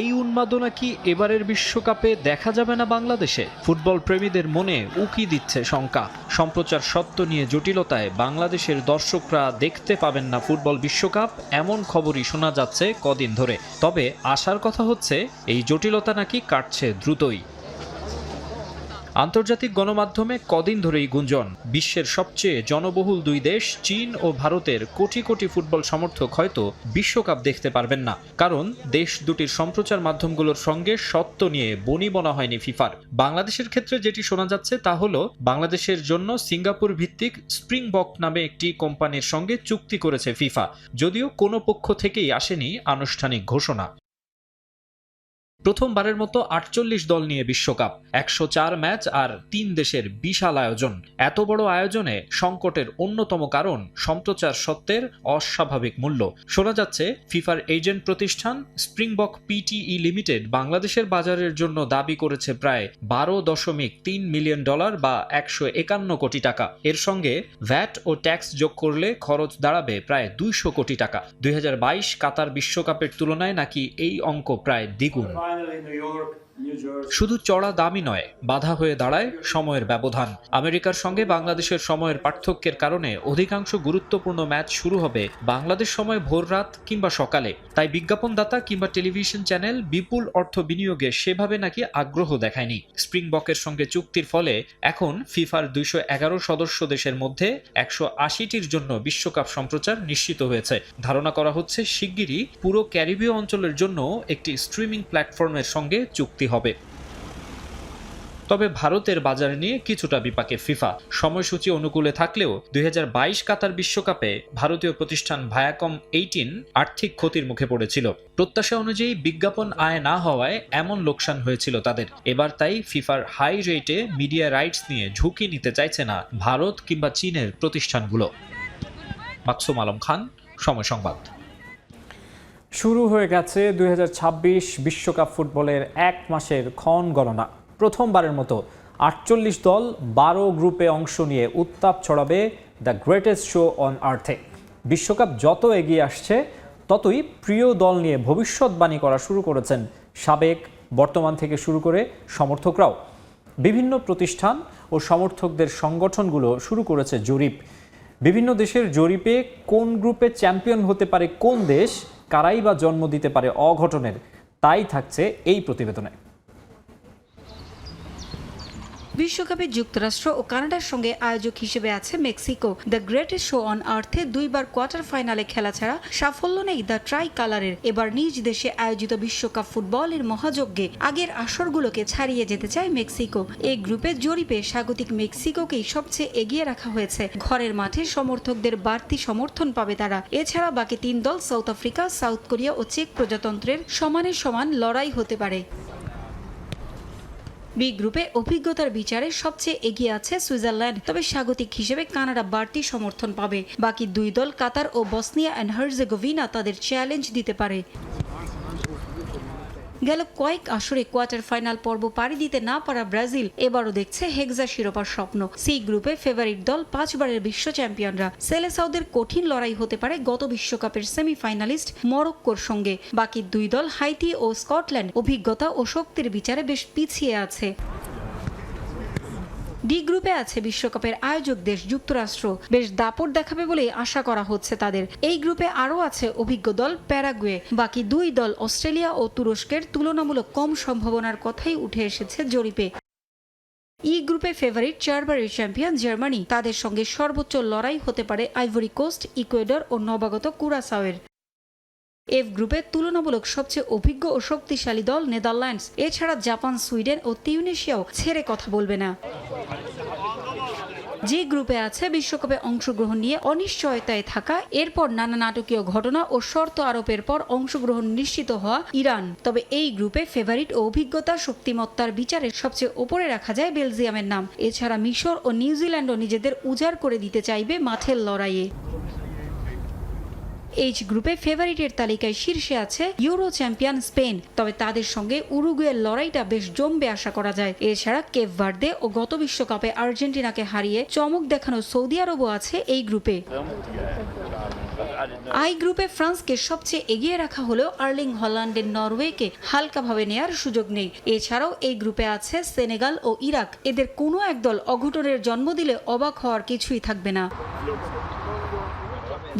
এই উন্মাদনা কি এবারের বিশ্বকাপে দেখা যাবে না বাংলাদেশে? ফুটবল প্রেমীদের মনে উকি দিচ্ছে শঙ্কা। সম্প্রচার সত্ত্ব নিয়ে জটিলতায় বাংলাদেশের দর্শকরা দেখতে পাবেন না ফুটবল বিশ্বকাপ, এমন খবরই শোনা যাচ্ছে কদিন ধরে। তবে আশার কথা হচ্ছে এই জটিলতা নাকি কাটছে দ্রুতই। আন্তর্জাতিক গণমাধ্যমে কদিন ধরেই গুঞ্জন, বিশ্বের সবচেয়ে জনবহুল দুই দেশ চীন ও ভারতের কোটি কোটি ফুটবল সমর্থক হয়তো বিশ্বকাপ দেখতে পারবেন না, কারণ দেশ দুটির সম্প্রচার মাধ্যমগুলোর সঙ্গে সত্ত্ব নিয়ে বনিবনা হয়নি ফিফার। বাংলাদেশের ক্ষেত্রে যেটি শোনা যাচ্ছে তা হলো বাংলাদেশের জন্য সিঙ্গাপুর ভিত্তিক স্প্রিংবক নামে একটি কোম্পানির সঙ্গে চুক্তি করেছে ফিফা, যদিও কোনো পক্ষ থেকেই আসেনি আনুষ্ঠানিক ঘোষণা। প্রথমবারের মতো 48 দল নিয়ে বিশ্বকাপ, 104 ম্যাচ আর 3 দেশের বিশাল আয়োজন। এত বড় আয়োজনে সংকটের অন্যতম কারণ সম্প্রচার সত্ত্বের অস্বাভাবিক মূল্য। শোনা যাচ্ছে ফিফার এজেন্ট প্রতিষ্ঠান স্প্রিংবক পিটিই লিমিটেড বাংলাদেশের বাজারের জন্য দাবি করেছে প্রায় $12.3 মিলিয়ন বা 151 কোটি টাকা। এর সঙ্গে ভ্যাট ও ট্যাক্স যোগ করলে খরচ দাঁড়াবে প্রায় 200 কোটি টাকা। 2022 কাতার বিশ্বকাপের তুলনায় নাকি এই অঙ্ক প্রায় দ্বিগুণ। শুধু চড়া দামই নয়, বাধা হয়ে দাঁড়ায় সময়ের ব্যবধান। আমেরিকার সঙ্গে বাংলাদেশের সময়ের পার্থক্যের কারণে অধিকাংশ গুরুত্বপূর্ণ ম্যাচ শুরু হবে বাংলাদেশ সময় ভোররাত কিংবা সকালে। তাই বিজ্ঞাপনদাতা কিংবা টেলিভিশন চ্যানেল বিপুল অর্থ বিনিয়োগে সেভাবে নাকি আগ্রহ দেখায়নি। স্প্রিংবকের সঙ্গে চুক্তির ফলে এখন ফিফার 211 সদস্য দেশের মধ্যে 180টির জন্য বিশ্বকাপ সম্প্রচার নিশ্চিত হয়েছে। ধারণা করা হচ্ছে শিগগিরই পুরো ক্যারিবীয় অঞ্চলের জন্য একটি স্ট্রিমিং প্ল্যাটফর্মের সঙ্গে চুক্তি হবে। তবে ভারতের বাজার নিয়ে কিছুটা বিপাকে ফিফা। সময়সূচি অনুকূলে থাকলেও 2022 কাতার বিশ্বকাপে ভারতীয় প্রতিষ্ঠান ভায়াকম 18 আর্থিক ক্ষতির মুখে পড়েছিল। প্রত্যাশা অনুযায়ী বিজ্ঞাপন আয় না হওয়ায় এমন লোকসান হয়েছিল তাদের। এবার তাই ফিফার হাই রেটে মিডিয়া রাইটস নিয়ে ঝুঁকি নিতে চাইছে না ভারত কিংবা চীনের প্রতিষ্ঠানগুলো। মাকসুম আলম খান, সময় সংবাদ। শুরু হয়ে গেছে 2026 বিশ্বকাপ ফুটবলের এক মাসের ক্ষণ গণনা। প্রথমবারের মতো 48 দল 12 গ্রুপে অংশ নিয়ে উত্তাপ ছড়াবে দ্য গ্রেটেস্ট শো অন আর্থে। বিশ্বকাপ যত এগিয়ে আসছে ততই প্রিয় দল নিয়ে ভবিষ্যৎবাণী করা শুরু করেছেন সাবেক, বর্তমান থেকে শুরু করে সমর্থকরাও। বিভিন্ন প্রতিষ্ঠান ও সমর্থকদের সংগঠনগুলো শুরু করেছে জরিপ। বিভিন্ন দেশের জরিপে কোন গ্রুপে চ্যাম্পিয়ন হতে পারে কোন দেশ, কারাই বা জন্ম দিতে পারে অঘটনের, তাই থাকছে এই প্রতিবেদনে। বিশ্বকাপে যুক্তরাষ্ট্র ও কানাডার সঙ্গে আয়োজক হিসেবে আছে Mexico. The greatest show on earth 2 বার কোয়ার্টার ফাইনালে খেলা ছাড়া সাফল্য নেই দ্য ট্রাই কালারের। এবার নিজ দেশে আয়োজিত বিশ্বকাপ ফুটবলের মহাযজ্ঞে আগের আসরগুলোকে ছাড়িয়ে যেতে চায় মেক্সিকো। এই গ্রুপের জরিপে স্বাগতিক মেক্সিকোকেই সবচেয়ে এগিয়ে রাখা হয়েছে। ঘরের মাঠে সমর্থকদের বাড়তি সমর্থন পাবে তারা। এছাড়া বাকি 3 দল সাউথ আফ্রিকা, সাউথ কোরিয়া ও চেক প্রজাতন্ত্রের সমানে সমান লড়াই হতে পারে। বি গ্রুপে অভিজ্ঞতার বিচারে সবচেয়ে এগিয়ে আছে সুইজারল্যান্ড, তবে স্বাগতিক হিসেবে কানাডা বাড়তি সমর্থন পাবে। বাকি 2 দল কাতার ও বসনিয়া অ্যান্ড হার্জেগোভিনা তাদের চ্যালেঞ্জ দিতে পারে। গেল কয়েক আসরে কোয়ার্টার ফাইনাল পর্ব পাড়ি দিতে না পারা ব্রাজিল এবারও দেখছে হেক্সা শিরোপার স্বপ্ন। সি গ্রুপে ফেভারিট দল 5 বারের বিশ্ব চ্যাম্পিয়নরা। সেলেসাউদের কঠিন লড়াই হতে পারে গত বিশ্বকাপের সেমিফাইনালিস্ট মরক্কোর সঙ্গে। বাকি 2 দল হাইতি ও স্কটল্যান্ড অভিজ্ঞতা ও শক্তির বিচারে বেশ পিছিয়ে আছে। ডি গ্রুপে আছে বিশ্বকাপের আয়োজক দেশ যুক্তরাষ্ট্র, বেশ দাপট দেখাবে বলে আশা করা হচ্ছে তাদের। এই গ্রুপে আরও আছে অভিজ্ঞ দল প্যারাগুয়ে। বাকি 2 দল অস্ট্রেলিয়া ও তুরস্কের তুলনামূলক কম সম্ভাবনার কথাই উঠে এসেছে জরিপে। ই গ্রুপে ফেভারিট 4 বারের চ্যাম্পিয়ন জার্মানি, তাদের সঙ্গে সর্বোচ্চ লড়াই হতে পারে আইভরি কোস্ট, ইকুয়েডর ও নবাগত কুরাসাওয়ের। এফ গ্রুপে তুলনামূলক সবচেয়ে অভিজ্ঞ ও শক্তিশালী দল নেদারল্যান্ডস। এছাড়া জাপান, সুইডেন ও তিউনিশিয়াও ছেড়ে কথা বলবে না। যে গ্রুপে আছে বিশ্বকাপে অংশগ্রহণ নিয়ে অনিশ্চয়তায় থাকা, এরপর নানা নাটকীয় ঘটনা ও শর্ত আরোপের পর অংশগ্রহণ নিশ্চিত হওয়া ইরান। তবে এই গ্রুপে ফেভারিট ও অভিজ্ঞতা, শক্তিমত্তার বিচারে সবচেয়ে ওপরে রাখা যায় বেলজিয়ামের নাম। এছাড়া মিশর ও নিউজিল্যান্ডও নিজেদের উজাড় করে দিতে চাইবে মাঠের লড়াইয়ে। এইচ গ্রুপে ফেভারিটের তালিকায় শীর্ষে আছে ইউরো চ্যাম্পিয়ন স্পেন, তবে তাদের সঙ্গে উরুগুয়ের লড়াইটা বেশ জমবে আশা করা যায়। এছাড়া কেপ ভার্দে ও গত বিশ্বকাপে আর্জেন্টিনাকে হারিয়ে চমক দেখানো সৌদি আরবও আছে এই গ্রুপে। আই গ্রুপে ফ্রান্সকে সবচেয়ে এগিয়ে রাখা হলেও আর্লিং হল্যান্ডের নরওয়েকে হালকাভাবে নেয়ার সুযোগ নেই। এছাড়াও এই গ্রুপে আছে সেনেগাল ও ইরাক। এদের কোনো এক দল অঘটনের জন্ম দিলে অবাক হওয়ার কিছুই থাকবে না।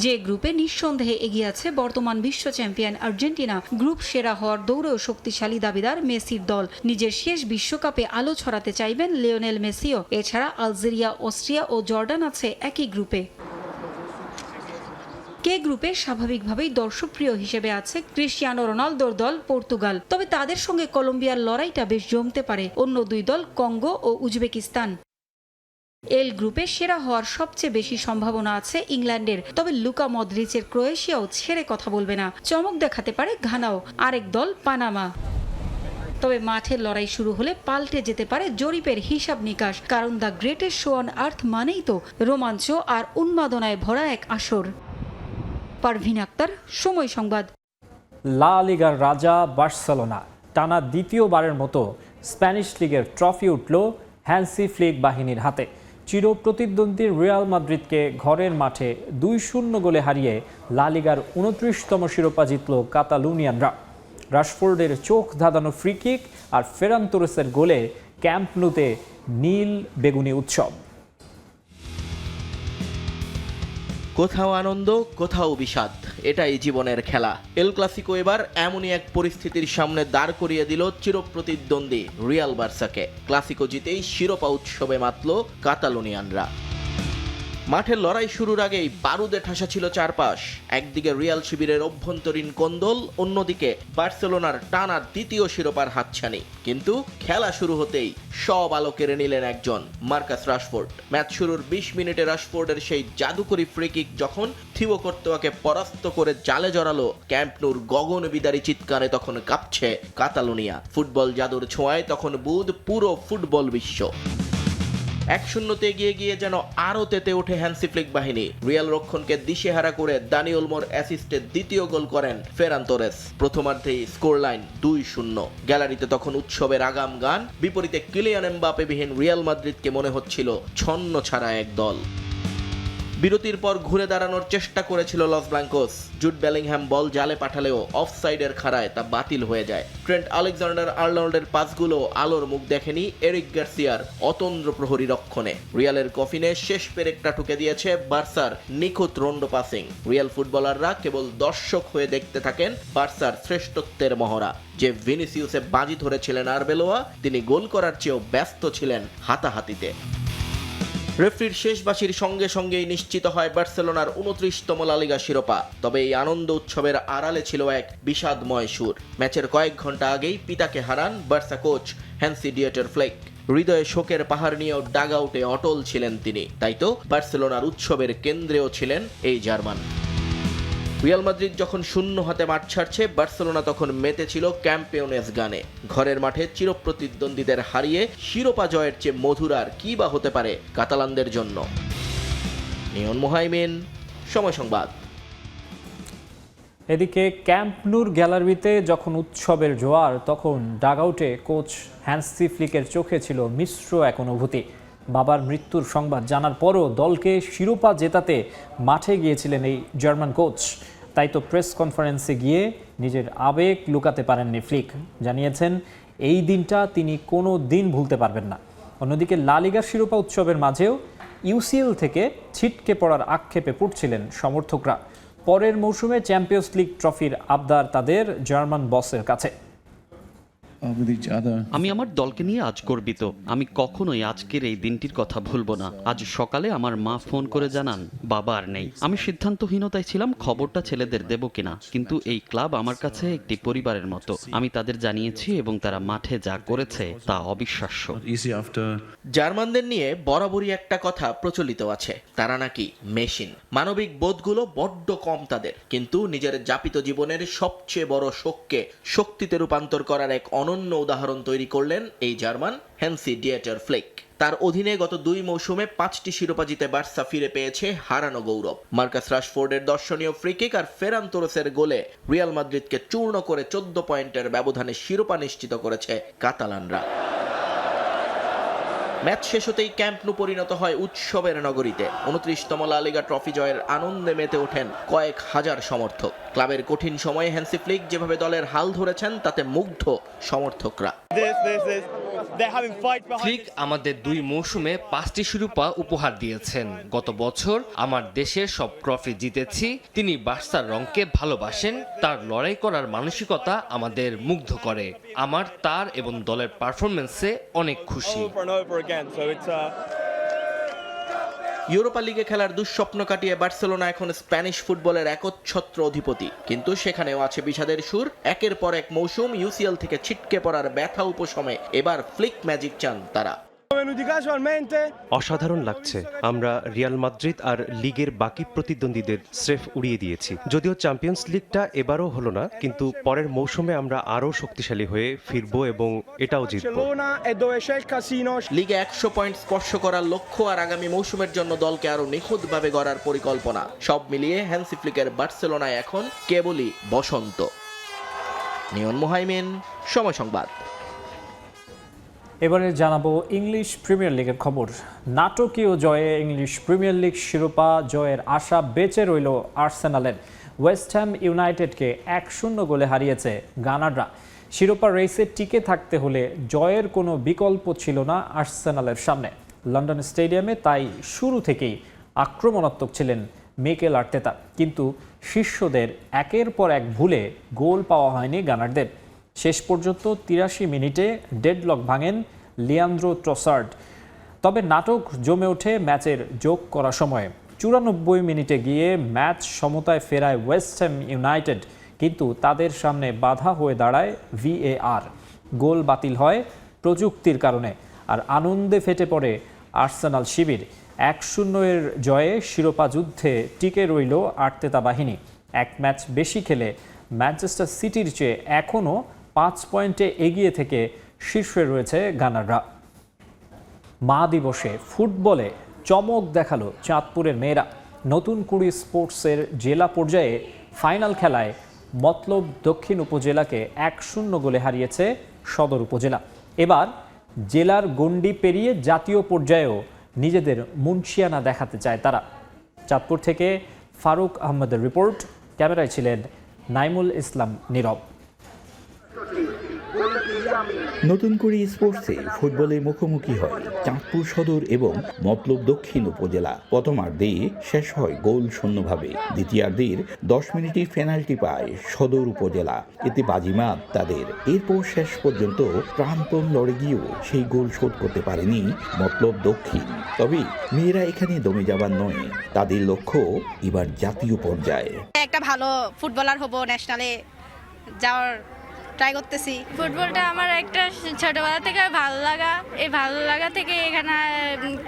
যে গ্রুপে নিঃসন্দেহে এগিয়ে আছে বর্তমান বিশ্ব চ্যাম্পিয়ন আর্জেন্টিনা। গ্রুপ সেরা হওয়ার দৌড়েও শক্তিশালী দাবিদার মেসির দল। নিজের শেষ বিশ্বকাপে আলো ছড়াতে চাইবেন লিওনেল মেসিও। এছাড়া আলজেরিয়া, অস্ট্রিয়া ও জর্ডান আছে একই গ্রুপে। কে গ্রুপে স্বাভাবিকভাবেই দর্শকপ্রিয় হিসেবে আছে ক্রিস্টিয়ানো রোনালদোর দল পর্তুগাল, তবে তাদের সঙ্গে কলম্বিয়ার লড়াইটা বেশ জমতে পারে। অন্য 2 দল কঙ্গো ও উজবেকিস্তান। এল গ্রুপে সেরা হওয়ার সবচেয়ে বেশি সম্ভাবনা আছে ইংল্যান্ডের, তবে লুকা মদ্রিচের ক্রোয়েশিয়াও ছেড়ে কথা বলবে না। চমক দেখাতে পারে ঘানাও। আরেক দল পানামা। তবে মাঠের লড়াই শুরু হলে পাল্টে যেতে পারে জরিপের হিসাব নিকাশ, কারণ the greatest show on earth মানেই তো রোমাঞ্চ আর উন্মাদনায় ভরা এক আসর। পারভিন আক্তার, সময় সংবাদ। লা লিগার রাজা বার্সেলোনা টানা দ্বিতীয়বারের মতো স্প্যানিশ লিগের ট্রফি উঠল হ্যান্সি ফ্লিক বাহিনীর হাতে। চির প্রতিদ্বন্দ্বী রিয়াল মাদ্রিদকে ঘরের মাঠে 2-0 গোলে হারিয়ে লা লিগার 29তম শিরোপা জিতল কাতালুনিয়ানরা। রাশফোর্ডের চোখ ধাঁধানো ফ্রি কিক আর ফেরান তোরেসের গোলে ক্যাম্প নুতে নীল বেগুনি উৎসব। কোথাও আনন্দ, কোথাও বিষাদ, এটাই জীবনের খেলা। এল ক্লাসিকো এবার এমনই এক পরিস্থিতির সামনে দাঁড় করিয়ে দিল চিরপ্রতিদ্বন্দ্বী রিয়াল বার্সাকে। ক্লাসিকো জিতেই শিরোপা উৎসবে মাতল কাতালোনিয়ানরা। মাঠের লড়াই শুরুর আগেই বারুদে ঠাসা ছিল চারপাশ। একদিকে রিয়াল শিবিরের অভ্যন্তরীণ কোন্দল, অন্যদিকে বার্সেলোনার টানা দ্বিতীয় শিরোপার হাতছানি। কিন্তু খেলা শুরু হতেই সব আলো কেড়ে নিলেন একজন, মার্কাস রাশফোর্ড। ম্যাচ শুরুর 20 মিনিটে রাশফোর্ডের সেই জাদুকরী ফ্রি কিক যখন থিবো কর্তোয়াকে পরাস্ত করে জালে জড়ালো, ক্যাম্প নুর গগন বিদারী চিৎকারে তখন কাঁপছে কাতালোনিয়া। ফুটবল জাদুর ছোঁয়ায় তখন বুধ পুরো ফুটবল বিশ্ব। 1-0 এগিয়ে গিয়ে যেন আরও তেতে ওঠে হ্যান্সি ফ্লিক বাহিনী। রিয়াল রক্ষণকে দিশেহারা করে দানি ওলমোর অ্যাসিস্টে দ্বিতীয় গোল করেন ফেরান তোরেস। প্রথমার্ধেই স্কোর লাইন 2-0। গ্যালারিতে তখন উৎসবের আগাম গান। বিপরীতে কিলিয়ান এমবাপেবিহীন রিয়াল মাদ্রিদকে মনে হচ্ছিল ছন্ন ছাড়া এক দল। বিরতির পর ঘুরে দাঁড়ানোর চেষ্টা করেছিল লস ব্ল্যাঙ্কোস। জুড বেলিংহ্যাম বল জালে পাঠালেও অফসাইডের খাড়ায় তা বাতিল হয়ে যায়। ট্রেন্ট আলেকজান্ডার আর্নল্ডের পাসগুলো আলোর মুখ দেখেনি এরিক গার্সিয়ার অতন্দ্র প্রহরী রক্ষণে। রিয়ালের কফিনে শেষ পেরেকটা ঠুকে দিয়েছে বার্সার নিখুঁত রোন্ডো পাসিং। রিয়াল ফুটবলাররা কেবল দর্শক হয়ে দেখতে থাকেন বার্সার শ্রেষ্ঠত্বের মহড়া। যে ভিনিসিয়াসে বাজি ধরেছিলেন আরবেলোয়া, তিনি গোল করার চেয়েও ব্যস্ত ছিলেন হাতাহাতিতে। রেফরির শেষ বাঁশির সঙ্গে সঙ্গেই নিশ্চিত হয় বার্সেলোনার 29তম লা লিগা শিরোপা। তবে এই আনন্দ উৎসবের আড়ালে ছিল এক বিষাদময় সুর। ম্যাচের কয়েক ঘন্টা আগেই পিতাকে হারান বার্সা কোচ হ্যান্সি ডিয়েটার ফ্লেক। হৃদয়ে শোকের পাহাড় নিয়েও ডাগ আউটে অটল ছিলেন তিনি। তাই তো বার্সেলোনার উৎসবের কেন্দ্রেও ছিলেন এই জার্মান। রিয়াল মাদ্রিদ যখন শূন্য হাতে মাঠ ছাড়ছে, বার্সেলোনা তখন মেতেছিল ক্যাম্পিয়নেস গানে। ঘরের মাঠে চিরপ্রতিদ্বন্দ্বীদের হারিয়ে শিরোপা জয়ের চেয়ে মধুর আর কি বা হতে পারে কাতালানদের জন্য। নিয়ন মোহাইমিন, সময় সংবাদ। এদিকে ক্যাম্প নুর গ্যালারিতে যখন উৎসবের জোয়ার, তখন ডাগআউটে কোচ হ্যান্সি ফ্লিকের চোখে ছিল মিশ্র এক অনুভূতি। বাবার মৃত্যুর সংবাদ জানার পরও দলকে শিরোপা জেতাতে মাঠে গিয়েছিলেন এই জার্মান কোচ। তাই তো প্রেস কনফারেন্সে গিয়ে নিজের আবেগ লুকাতে পারেননি ফ্লিক। জানিয়েছেন এই দিনটা তিনি কোনো দিন ভুলতে পারবেন না। অন্যদিকে লা লিগার শিরোপা উৎসবের মাঝেও ইউসিএল থেকে ছিটকে পড়ার আক্ষেপে পড়ছিলেন সমর্থকরা। পরের মৌসুমে চ্যাম্পিয়ন্স লিগ ট্রফির আবদার তাদের জার্মান বসের কাছে। আমি আমার দলকে নিয়ে আজ গর্বিত। আমি কখনোই আজকের এই দিনটির কথা ভুলবো না। আজ সকালে আমার মা ফোন করে জানান বাবা আর নেই। আমি সিদ্ধান্তহীনতায় ছিলাম খবরটা ছেলেদের দেব কিনা, কিন্তু এই ক্লাব আমার কাছে একটি পরিবারের মতো। আমি তাদের জানিয়েছি এবং তারা মাঠে যা করেছে তা অবিশ্বাস্য। জার্মানদের নিয়ে বরাবরই একটা কথা প্রচলিত আছে, তারা নাকি মেশিন। মানবিক বোধগুলো বড্ড কম তাদের, কিন্তু নিজের যাপিত জীবনের সবচেয়ে বড় শোককে শক্তিতে রূপান্তর করার এক অনন্য উদাহরণ তৈরি করলেন এই জার্মান হ্যান্সি ডিয়েটার ফ্লিক। তার অধীনে গত 2 মৌসুমে 5টি শিরোপা জিতে বার্সা ফিরে পেয়েছে হারানো গৌরব। মার্কাস রাশফোর্ডের দর্শনীয় ফ্রি কিক আর ফেরান তোরেসের গোলে রিয়াল মাদ্রিদকে চূর্ণ করে 14 পয়েন্টের ব্যবধানে শিরোপা নিশ্চিত করেছে কাতালানরা। ম্যাচ শেষ হতেই ক্যাম্প নু পরিণত হয় উৎসবের নগরীতে। 29তম লা লিগা ট্রফি জয়ের আনন্দে মেতে ওঠেন কয়েক হাজার সমর্থক। ক্লাবের কঠিন সময়ে হ্যান্সি ফ্লিক যেভাবে দলের হাল ধরেছেন তাতে মুগ্ধ সমর্থকরা। ফ্লিক আমাদের 2 মৌসুমে 5টি শিরোপা উপহার দিয়েছেন। গত বছর আমার দেশের সব ট্রফি জিতেছি। তিনি বার্সার রঙকে ভালোবাসেন। তার লড়াই করার মানসিকতা আমাদের মুগ্ধ করে। আমার তার এবং দলের পারফরমেন্সে অনেক খুশি। ইউরোপা লিগে খেলার দুঃস্বপ্ন কাটিয়ে বার্সেলোনা এখন স্প্যানিশ ফুটবলের একচ্ছত্র অধিপতি। কিন্তু সেখানেও আছে বিষাদের সুর। একের পর এক মৌসুম ইউসিএল থেকে ছিটকে পড়ার ব্যথা উপশমে এবার ফ্লিক ম্যাজিক চান তারা। অসাধারণ লাগছে। আমরা রিয়াল মাদ্রিদ আর লিগের বাকি প্রতিদ্বন্দ্বীদের স্রেফ উড়িয়ে দিয়েছি। যদিও চ্যাম্পিয়ন্স লিগটা এবারও হলো না, কিন্তু পরের মৌসুমে আমরা আরও শক্তিশালী হয়ে ফিরবো এবং এটাও জিতবো। লিগে 100 পয়েন্ট স্পর্শ করার লক্ষ্য আর আগামী মৌসুমের জন্য দলকে আরো নিখুঁতভাবে গড়ার পরিকল্পনা। সব মিলিয়ে হ্যান্সি ফ্লিকের বার্সেলোনায় এখন কেবলই বসন্ত। নিয়ন মোহাইমিন, সময় সংবাদ। এবারে জানাবো ইংলিশ প্রিমিয়ার লিগের খবর। নাটকীয় জয়ে ইংলিশ প্রিমিয়ার লিগ শিরোপা জয়ের আশা বেঁচে রইল আর্সেনালের। ওয়েস্ট হ্যাম ইউনাইটেডকে 1-0 গোলে হারিয়েছে গানাররা। শিরোপা রেসে টিকে থাকতে হলে জয়ের কোনো বিকল্প ছিল না আর্সেনালের সামনে। লন্ডন স্টেডিয়ামে তাই শুরু থেকেই আক্রমণাত্মক ছিলেন মিকেল আর্তেতা, কিন্তু শিষ্যদের একের পর এক ভুলে গোল পাওয়া হয়নি গানারদের। শেষ পর্যন্ত 83 মিনিটে ডেডলক ভাঙেন লিয়ান্দ্রো ট্রসার্ড। তবে নাটক জমে ওঠে ম্যাচের যোগ করা সময়ে। 94 মিনিটে গিয়ে ম্যাচ সমতায় ফেরায় ওয়েস্ট হ্যাম ইউনাইটেড, কিন্তু তাদের সামনে বাধা হয়ে দাঁড়ায় VAR। গোল বাতিল হয় প্রযুক্তির কারণে, আর আনন্দে ফেটে পড়ে আর্সেনাল শিবির। 1-0 জয়ে শিরোপা যুদ্ধে টিকে রইল আর্তেতা বাহিনী। এক ম্যাচ বেশি খেলে ম্যানচেস্টার সিটির চেয়ে এখনও 5 পয়েন্টে এগিয়ে থেকে শীর্ষে রয়েছে গানাররা। মা দিবসে ফুটবলে চমক দেখালো চাঁদপুরের মেয়েরা। নতুন কুড়ি স্পোর্টসের জেলা পর্যায়ে ফাইনাল খেলায় মতলব দক্ষিণ উপজেলাকে 1-0 গোলে হারিয়েছে সদর উপজেলা। এবার জেলার গণ্ডি পেরিয়ে জাতীয় পর্যায়েও নিজেদের মুনশিয়ানা দেখাতে চায় তারা। চাঁদপুর থেকে ফারুক আহমেদের রিপোর্ট, ক্যামেরায় ছিলেন নাইমুল ইসলাম নীরব। নতুন করে স্পোর্টসে ফুটবলে মুখোমুখি হয় চাঁদপুর সদর এবং মতলব দক্ষিণ উপজেলা। প্রথমার্ধে শেষ হয় গোল শূন্যভাবে। দ্বিতীয়ার্ধের 10 মিনিটে পেনাল্টি পায় সদর উপজেলা, এতে বাজিমাত তাদের। এরপর শেষ পর্যন্ত প্রাণপণ লড়ে গিয়েও সেই গোল শোধ করতে পারেনি মতলব দক্ষিণ। তবে মেয়েরা এখানে দমে যাবার নয়, তাদের লক্ষ্য এবার জাতীয় পর্যায়ে। একটা ভালো ফুটবলার হব, ন্যাশনালে যাওয়ার ট্রাই করতেছি। ফুটবলটা আমার একটা ছোটবেলা থেকে ভালো লাগা, এই ভালো লাগা থেকে এখানে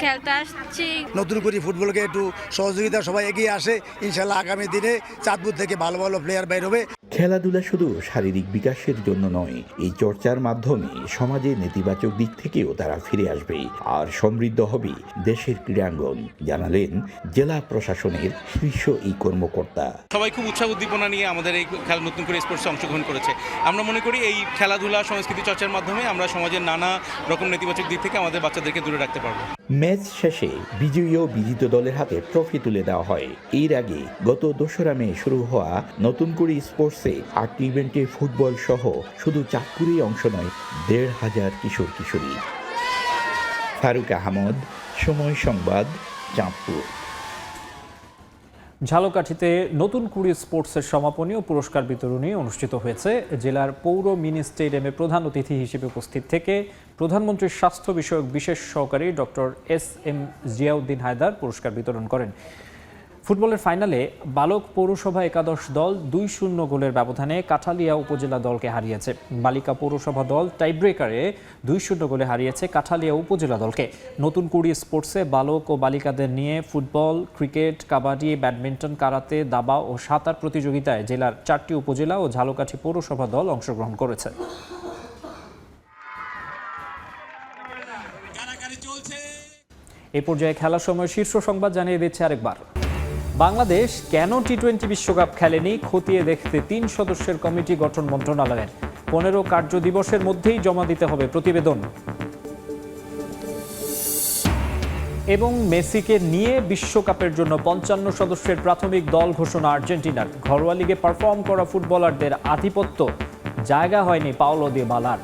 খেলতে আসছি। নতুন করে ফুটবলকে একটু সহযোগিতা সবাই এগিয়ে আসে, ইনশাল্লাহ আগামী দিনে চাঁদপুর থেকে ভালো ভালো প্লেয়ার বের হবে। খেলাধুলা শুধু শারীরিক বিকাশের জন্য নয়, এই চর্চার মাধ্যমে সমাজে নেতিবাচক দিক থেকেও তারা ফিরে আসবে, আর সমৃদ্ধ হবে দেশের ক্রীড়াঙ্গন, জানালেন জেলা প্রশাসনের শীর্ষ এই কর্মকর্তা। সবাই খুব উৎসাহ উদ্দীপনা নিয়ে আমাদের এই খেলা নতুন করে স্পোর্টসে অংশগ্রহণ করেছে। আমরা মনে করি এই খেলাধুলা সংস্কৃতি চর্চার মাধ্যমে আমরা সমাজের নানা রকম নেতিবাচক দিক থেকে আমাদের বাচ্চাদেরকে দূরে রাখতে পারবো। ম্যাচ শেষে বিজয়ী ও বিজিত দলের হাতে ট্রফি তুলে দেওয়া হয়। এর আগে গত 2রা মে শুরু হওয়া নতুন করে স্পোর্টসে 8টি ইভেন্টে ফুটবল সহ শুধু চাঁদপুরেই অংশ নেয় 1,500 কিশোর কিশোরী। ফারুক আহমদ, সময় সংবাদ, চাঁদপুর। ঝালকাঠিতে নতুন কুড়ি স্পোর্টসের সমাপনী ও পুরস্কার বিতরণী অনুষ্ঠিত হয়েছে। জেলার পৌর মিনি স্টেডিয়ামে প্রধান অতিথি হিসেবে উপস্থিত থেকে প্রধানমন্ত্রীর স্বাস্থ্য বিষয়ক বিশেষ সহকারী ডক্টর SM জিয়াউদ্দিন হায়দার পুরস্কার বিতরণ করেন। ফুটবলের ফাইনালে বালক পৌরসভা একাদশ দল 2-0 গোলের ব্যবধানে কাঠালিয়া উপজেলা দলকে হারিয়েছে। বালিকা পৌরসভা দল টাইব্রেকারে 2-0 গোলে হারিয়েছে কাঠালিয়া উপজেলা দলকে। নতুন কুড়ি স্পোর্টসে বালক ও বালিকাদের নিয়ে football, cricket, kabaddi, badminton, karate, দাবা ও সাঁতার প্রতিযোগিতায় জেলার 4টি উপজেলা ও ঝালকাঠি পৌরসভা দল অংশগ্রহণ করেছে। এই পর্যায়ে খেলার সময় শীর্ষ সংবাদ জানিয়ে দিচ্ছে আরেকবার। বাংলাদেশ কেন টি-20 বিশ্বকাপ খেলেনি খতিয়ে দেখতে 3 সদস্যের কমিটি গঠন মন্ত্রণালয়ের। 15 কার্য দিবসের মধ্যেই জমা দিতে হবে প্রতিবেদন। এবং মেসিকে নিয়ে বিশ্বকাপের জন্য 55 সদস্যের প্রাথমিক দল ঘোষণা আর্জেন্টিনার। ঘরোয়া লিগে পারফর্ম করা ফুটবলারদের আধিপত্য, জায়গা হয়নি পাওলো দিবালার।